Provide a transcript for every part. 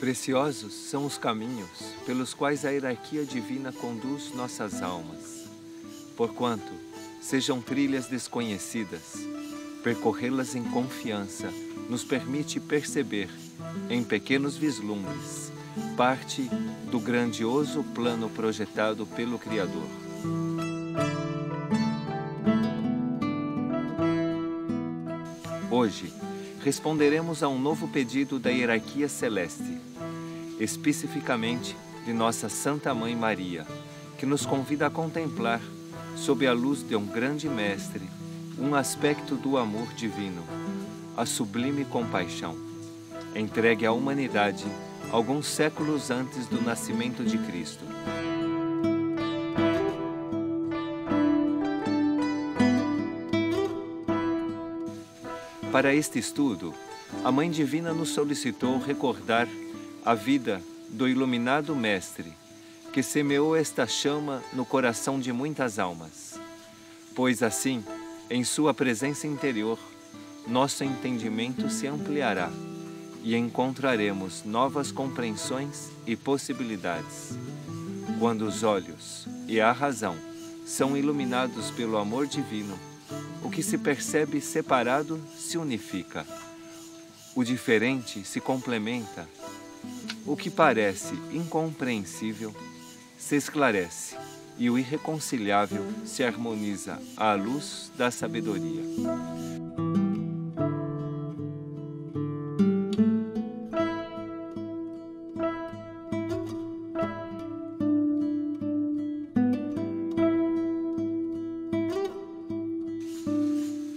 Preciosos são os caminhos pelos quais a hierarquia divina conduz nossas almas. Porquanto sejam trilhas desconhecidas, percorrê-las em confiança nos permite perceber, em pequenos vislumbres, parte do grandioso plano projetado pelo Criador. Hoje, responderemos a um novo pedido da hierarquia celeste, especificamente de nossa Santa Mãe Maria, que nos convida a contemplar, sob a luz de um grande mestre, um aspecto do amor divino, a sublime compaixão, entregue à humanidade alguns séculos antes do nascimento de Cristo. Para este estudo, a Mãe Divina nos solicitou recordar a vida do iluminado Mestre, que semeou esta chama no coração de muitas almas, pois assim, em sua presença interior, nosso entendimento se ampliará e encontraremos novas compreensões e possibilidades. Quando os olhos e a razão são iluminados pelo amor divino, o que se percebe separado se unifica. O diferente se complementa. O que parece incompreensível se esclarece e o irreconciliável se harmoniza à luz da sabedoria.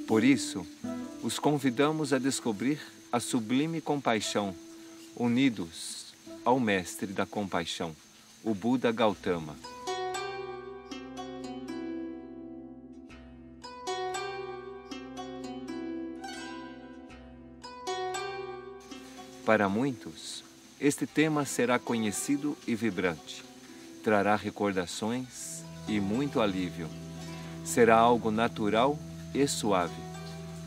Por isso, os convidamos a descobrir a sublime compaixão, unidos ao Mestre da Compaixão, o Buda Gautama. Para muitos, este tema será conhecido e vibrante, trará recordações e muito alívio. Será algo natural e suave,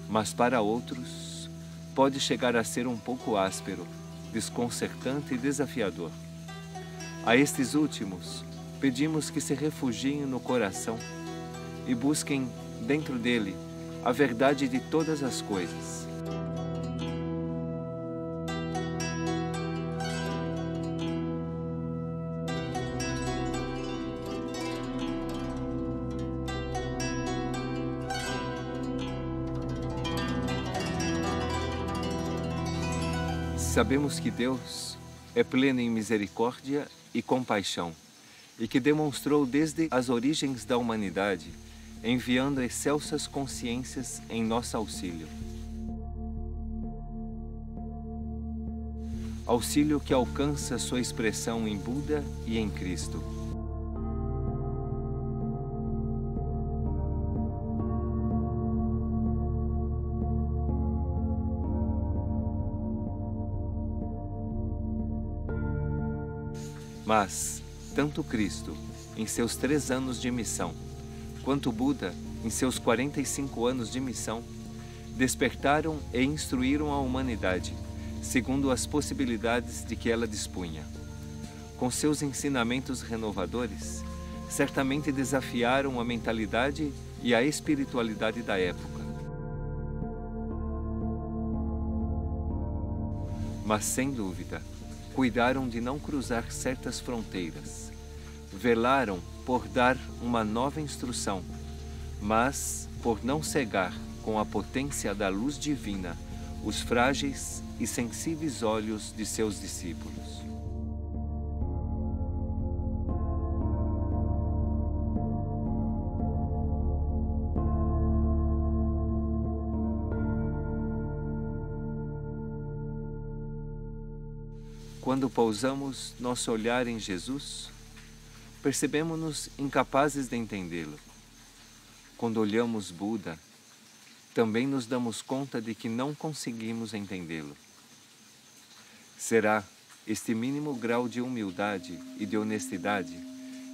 mas para outros pode chegar a ser um pouco áspero, desconcertante e desafiador. A estes últimos, pedimos que se refugiem no coração e busquem dentro dele a verdade de todas as coisas. Sabemos que Deus é pleno em misericórdia e compaixão e que demonstrou desde as origens da humanidade, enviando excelsas consciências em nosso auxílio. Auxílio que alcança sua expressão em Buda e em Cristo. Mas, tanto Cristo, em seus 3 anos de missão, quanto Buda, em seus 45 anos de missão, despertaram e instruíram a humanidade, segundo as possibilidades de que ela dispunha. Com seus ensinamentos renovadores, certamente desafiaram a mentalidade e a espiritualidade da época. Mas, sem dúvida, cuidaram de não cruzar certas fronteiras. Velaram por dar uma nova instrução, mas por não cegar com a potência da luz divina os frágeis e sensíveis olhos de seus discípulos. Quando pousamos nosso olhar em Jesus, percebemos-nos incapazes de entendê-lo. Quando olhamos Buda, também nos damos conta de que não conseguimos entendê-lo. Será este mínimo grau de humildade e de honestidade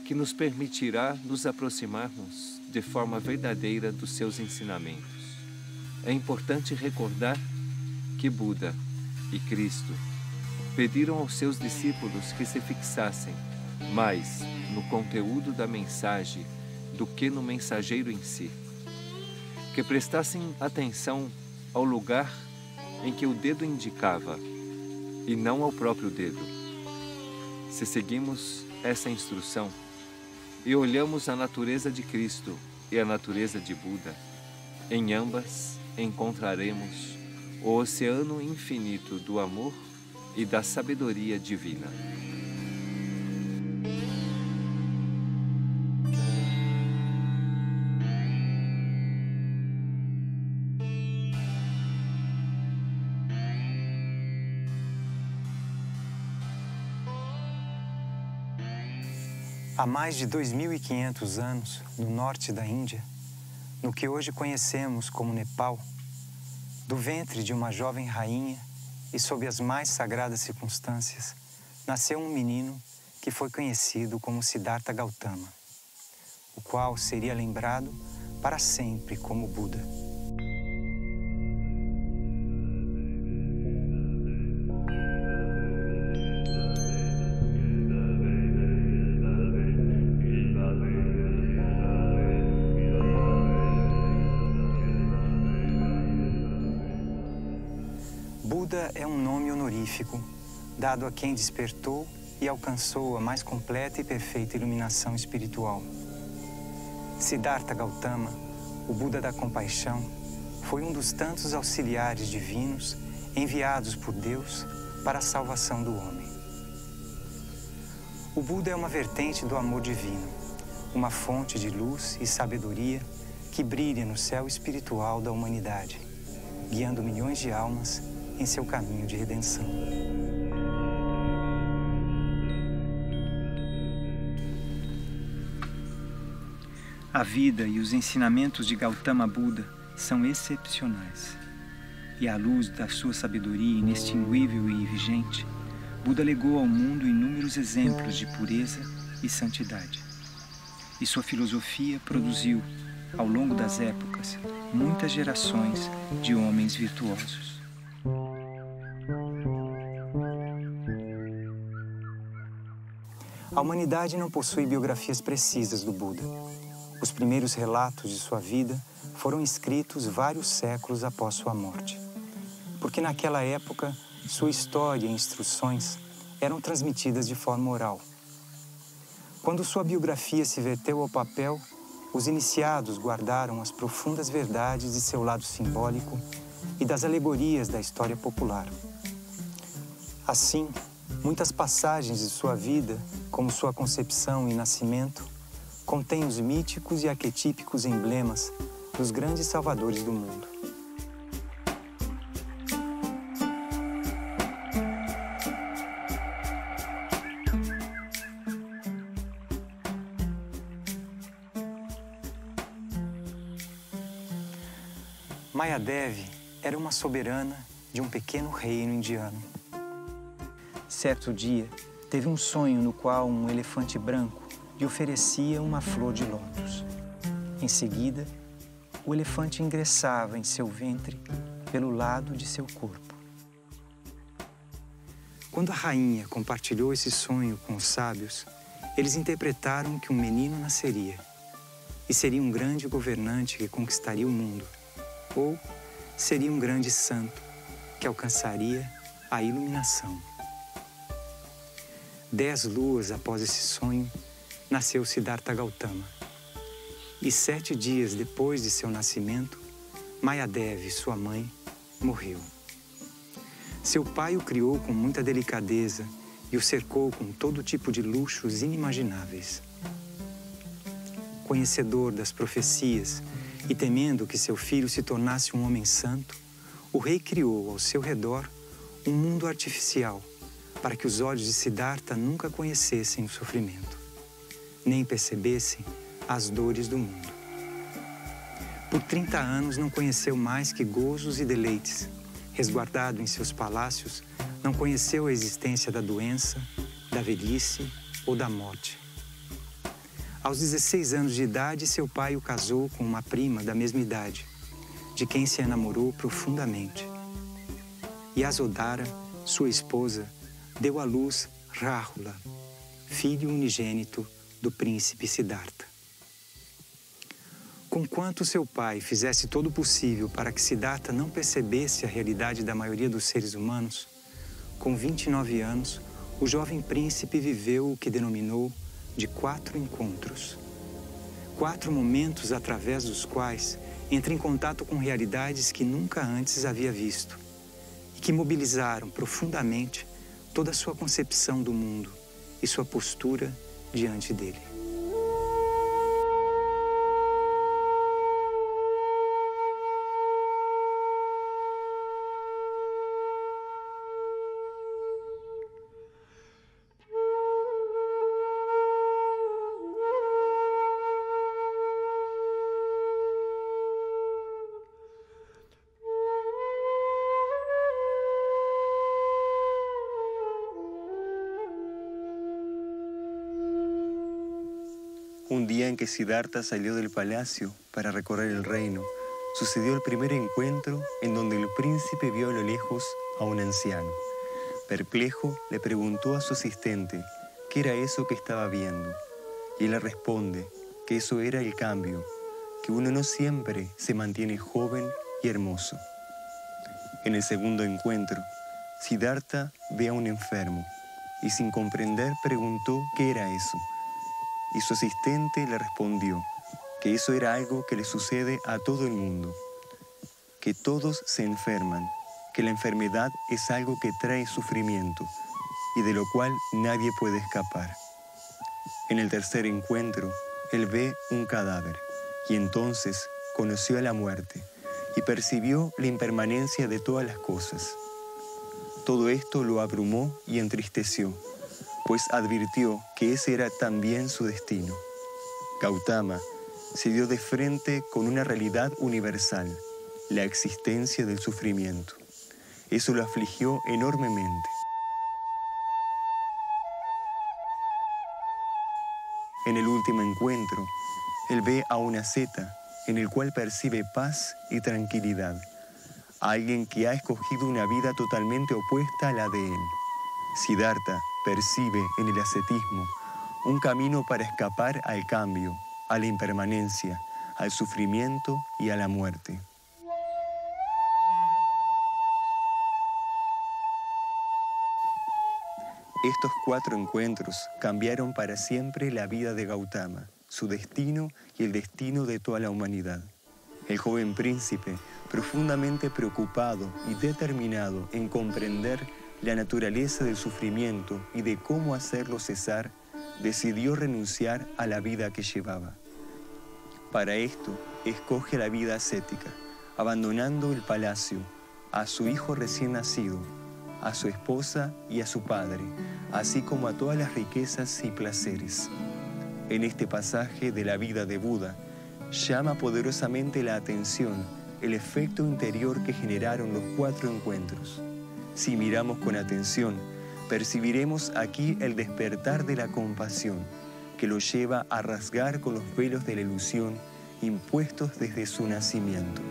que nos permitirá nos aproximarmos de forma verdadeira dos seus ensinamentos. É importante recordar que Buda e Cristo pediram aos seus discípulos que se fixassem mais no conteúdo da mensagem do que no mensageiro em si, que prestassem atenção ao lugar em que o dedo indicava e não ao próprio dedo. Se seguimos essa instrução e olhamos a natureza de Cristo e a natureza de Buda, em ambas encontraremos o oceano infinito do amor e da sabedoria divina. Há mais de 2.500 anos, no norte da Índia, no que hoje conhecemos como Nepal, do ventre de uma jovem rainha e sob as mais sagradas circunstâncias, nasceu um menino que foi conhecido como Siddhartha Gautama, o qual seria lembrado para sempre como Buda. Buda é um nome honorífico dado a quem despertou e alcançou a mais completa e perfeita iluminação espiritual. Siddhartha Gautama, o Buda da compaixão, foi um dos tantos auxiliares divinos enviados por Deus para a salvação do homem. O Buda é uma vertente do amor divino, uma fonte de luz e sabedoria que brilha no céu espiritual da humanidade, guiando milhões de almas em seu caminho de redenção. A vida e os ensinamentos de Gautama Buda são excepcionais. E à luz da sua sabedoria inextinguível e vigente, Buda legou ao mundo inúmeros exemplos de pureza e santidade. E sua filosofia produziu, ao longo das épocas, muitas gerações de homens virtuosos. A humanidade não possui biografias precisas do Buda. Os primeiros relatos de sua vida foram escritos vários séculos após sua morte, porque naquela época sua história e instruções eram transmitidas de forma oral. Quando sua biografia se verteu ao papel, os iniciados guardaram as profundas verdades de seu lado simbólico e das alegorias da história popular. Assim, muitas passagens de sua vida, como sua concepção e nascimento, contêm os míticos e arquetípicos emblemas dos grandes salvadores do mundo. Mayadevi era uma soberana de um pequeno reino indiano. Certo dia, teve um sonho no qual um elefante branco lhe oferecia uma flor de lótus. Em seguida, o elefante ingressava em seu ventre pelo lado de seu corpo. Quando a rainha compartilhou esse sonho com os sábios, eles interpretaram que um menino nasceria e seria um grande governante que conquistaria o mundo, ou seria um grande santo que alcançaria a iluminação. 10 luas após esse sonho, nasceu Siddhartha Gautama. E 7 dias depois de seu nascimento, Mayadevi, sua mãe, morreu. Seu pai o criou com muita delicadeza e o cercou com todo tipo de luxos inimagináveis. Conhecedor das profecias e temendo que seu filho se tornasse um homem santo, o rei criou ao seu redor um mundo artificial para que os olhos de Siddhartha nunca conhecessem o sofrimento, nem percebessem as dores do mundo. Por 30 anos não conheceu mais que gozos e deleites. Resguardado em seus palácios, não conheceu a existência da doença, da velhice ou da morte. Aos 16 anos de idade, seu pai o casou com uma prima da mesma idade, de quem se enamorou profundamente. Yasodhara, sua esposa, deu à luz Rahula, filho unigênito do príncipe Siddhartha. Conquanto seu pai fizesse todo o possível para que Siddhartha não percebesse a realidade da maioria dos seres humanos, com 29 anos, o jovem príncipe viveu o que denominou de 4 encontros. 4 momentos através dos quais entra em contato com realidades que nunca antes havia visto e que mobilizaram profundamente toda a sua concepção do mundo e sua postura diante dele. Un día en que Siddhartha salió del palacio para recorrer el reino, sucedió el primer encuentro en donde el príncipe vio a lo lejos a un anciano. Perplejo, le preguntó a su asistente qué era eso que estaba viendo. Y él le responde que eso era el cambio, que uno no siempre se mantiene joven y hermoso. En el segundo encuentro, Siddhartha ve a un enfermo y sin comprender preguntó qué era eso. Y su asistente le respondió que eso era algo que le sucede a todo el mundo, que todos se enferman, que la enfermedad es algo que trae sufrimiento y de lo cual nadie puede escapar. En el tercer encuentro, él ve un cadáver y entonces conoció a la muerte y percibió la impermanencia de todas las cosas. Todo esto lo abrumó y entristeció, pues advirtió que ese era también su destino. Gautama se dio de frente con una realidad universal, la existencia del sufrimiento. Eso lo afligió enormemente. En el último encuentro, él ve a una asceta en el cual percibe paz y tranquilidad, a alguien que ha escogido una vida totalmente opuesta a la de él. Siddhartha percibe en el ascetismo un camino para escapar al cambio, a la impermanencia, al sufrimiento y a la muerte. Estos 4 encuentros cambiaron para siempre la vida de Gautama, su destino y el destino de toda la humanidad. El joven príncipe, profundamente preocupado y determinado en comprender la naturaleza del sufrimiento y de cómo hacerlo cesar, decidió renunciar a la vida que llevaba. Para esto, escoge la vida ascética, abandonando el palacio, a su hijo recién nacido, a su esposa y a su padre, así como a todas las riquezas y placeres. En este pasaje de la vida de Buda, llama poderosamente la atención el efecto interior que generaron los 4 encuentros. Si miramos con atención, percibiremos aquí el despertar de la compasión, que lo lleva a rasgar con los velos de la ilusión impuestos desde su nacimiento.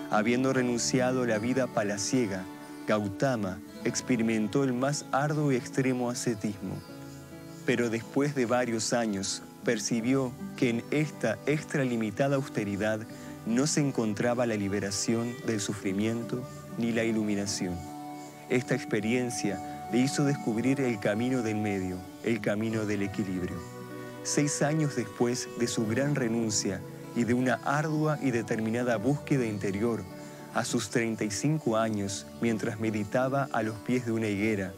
Habiendo renunciado a la vida palaciega, Gautama experimentó el más arduo y extremo ascetismo. Pero después de varios años, percibió que en esta extralimitada austeridad no se encontraba la liberación del sufrimiento ni la iluminación. Esta experiencia le hizo descubrir el camino del medio, el camino del equilibrio. 6 años después de su gran renuncia y de una ardua y determinada búsqueda interior, a sus 35 años, mientras meditaba a los pies de una higuera,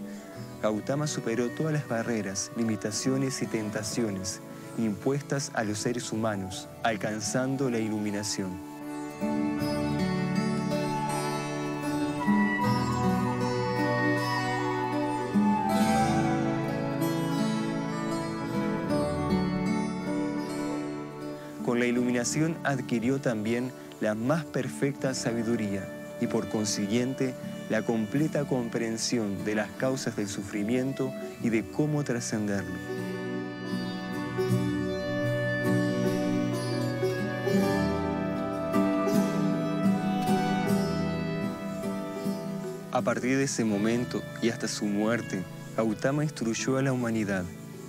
Gautama superó todas las barreras, limitaciones y tentaciones impuestas a los seres humanos, alcanzando la iluminación. Con la iluminación adquirió también la más perfecta sabiduría y por consiguiente la completa comprensión de las causas del sufrimiento y de cómo trascenderlo. A partir de ese momento y hasta su muerte, Gautama instruyó a la humanidad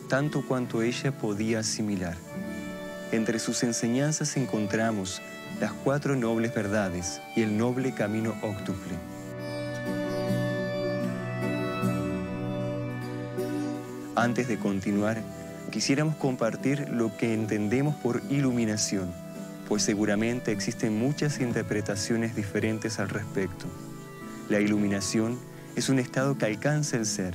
tanto cuanto ella podía asimilar. Entre sus enseñanzas encontramos las 4 nobles verdades y el noble camino óctuple. Antes de continuar, quisiéramos compartir lo que entendemos por iluminación, pues seguramente existen muchas interpretaciones diferentes al respecto. La iluminación es un estado que alcanza el ser,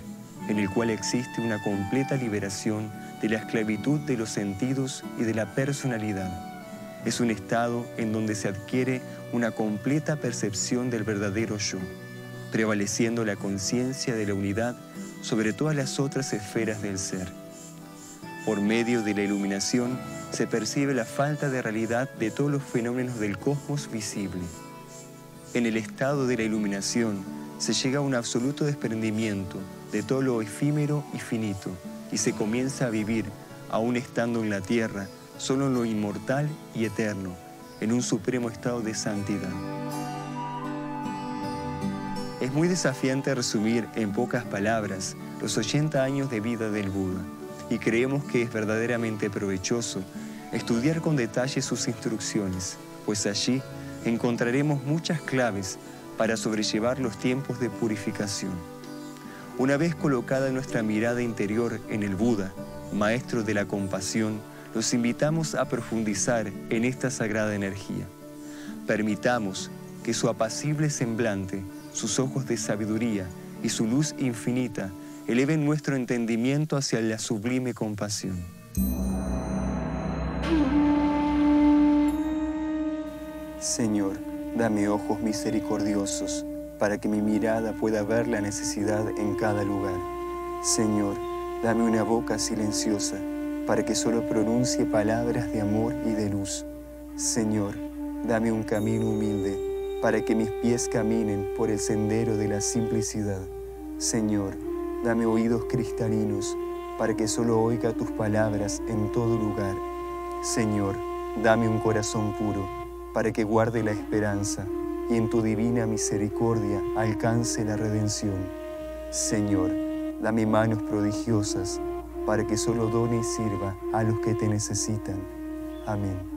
en el cual existe una completa liberación de la esclavitud de los sentidos y de la personalidad. Es un estado en donde se adquiere una completa percepción del verdadero yo, prevaleciendo la conciencia de la unidad sobre todas las otras esferas del ser. Por medio de la iluminación se percibe la falta de realidad de todos los fenómenos del cosmos visible. En el estado de la iluminación se llega a un absoluto desprendimiento de todo lo efímero y finito y se comienza a vivir, aún estando en la tierra, solo en lo inmortal y eterno, en un supremo estado de santidad. Es muy desafiante resumir en pocas palabras los 80 años de vida del Buda y creemos que es verdaderamente provechoso estudiar con detalle sus instrucciones, pues allí encontraremos muchas claves para sobrellevar los tiempos de purificación. Una vez colocada nuestra mirada interior en el Buda, maestro de la compasión, los invitamos a profundizar en esta sagrada energía. Permitamos que su apacible semblante, sus ojos de sabiduría y su luz infinita eleven nuestro entendimiento hacia la sublime compasión. Señor, dame ojos misericordiosos para que mi mirada pueda ver la necesidad en cada lugar. Señor, dame una boca silenciosa para que solo pronuncie palabras de amor y de luz. Señor, dame un camino humilde para que mis pies caminen por el sendero de la simplicidad. Señor, dame oídos cristalinos para que solo oiga tus palabras en todo lugar. Señor, dame un corazón puro para que guarde la esperanza y en tu divina misericordia alcance la redención. Señor, dame manos prodigiosas para que solo done y sirva a los que te necesitan. Amén.